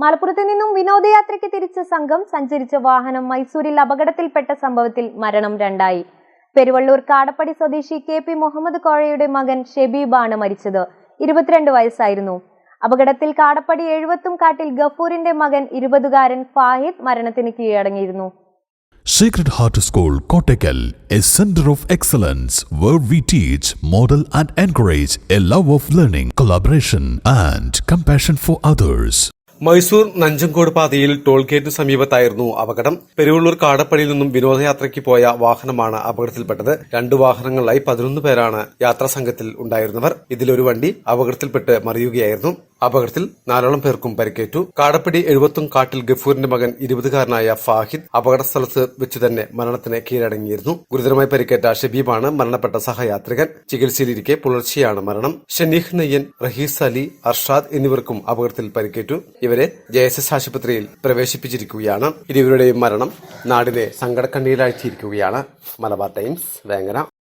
മലപ്പുറത്ത് നിന്നും വിനോദയാത്രയ്ക്ക് തിരിച്ച സംഘം സഞ്ചരിച്ച വാഹനം മൈസൂരിൽ അപകടത്തിൽപ്പെട്ട സംഭവത്തിൽ മരണം 2 പെരുവള്ളൂർ കാടപ്പടി സ്വദേശി KP മുഹമ്മദ് കോഴയുടെ മകൻ ഷെബീബാണ് മരിച്ചത്. 22 വയസ്സായിരുന്നു. അപകടത്തിൽ കാടപ്പടി എഴുവത്തുംകാട്ടിൽ ഗഫൂറിന്റെ മകൻ 20-കാരൻ ഫാഹിദ് മരണത്തിന് കീഴടങ്ങിയിരുന്നു. Sacred Heart School, Kottakkal, a center of excellence where we teach, model and encourage a love of learning, collaboration and compassion for others. Mysore Nanjangud പാതയിൽ ടോൾ ഗേറ്റിന് സമീപത്തായിരുന്നു അപകടം. പെരുവള്ളൂർ കാടപ്പടിയിൽ നിന്നും വിനോദയാത്രയ്ക്ക് പോയ വാഹനമാണ് അപകടത്തിൽപ്പെട്ടത്. 2 വാഹനങ്ങളിലായി 11 പേരാണ് യാത്രാ സംഘത്തിൽ ഉണ്ടായിരുന്നവർ. ഇതിലൊരു വണ്ടി അപകടത്തിൽപ്പെട്ട് മറിയുകയായിരുന്നു. അപകടത്തിൽ 4ഓളം പേർക്കും പരിക്കേറ്റു. കാടപ്പടി എഴുവത്തുംകാട്ടിൽ ഗഫൂറിന്റെ മകൻ 20-കാരനായ ഫാഹിദ് അപകട സ്ഥലത്ത് വെച്ച് തന്നെ മരണത്തിന് കീഴടങ്ങിയിരുന്നു. ഗുരുതരമായി പരിക്കേറ്റ ഷബീബാണ് മരണപ്പെട്ട സഹയാത്രികൻ. ചികിത്സയിലിരിക്കെ പുലർച്ചെയാണ് മരണം. ഷനീഹ് നയ്യൻ, റഹീസ് അലി, അർഷാദ് എന്നിവർക്കും അപകടത്തിൽ പരിക്കേറ്റു. ഇവരെ JSS ആശുപത്രിയിൽ പ്രവേശിപ്പിച്ചിരിക്കുകയാണ്. ഇരുവരുടെയും മരണം നാടിനെ സങ്കടക്കണ്ണീരാഴ്ത്തിയിരിക്കുകയാണ്. മലബാർ ടൈംസ്, വേങ്ങര.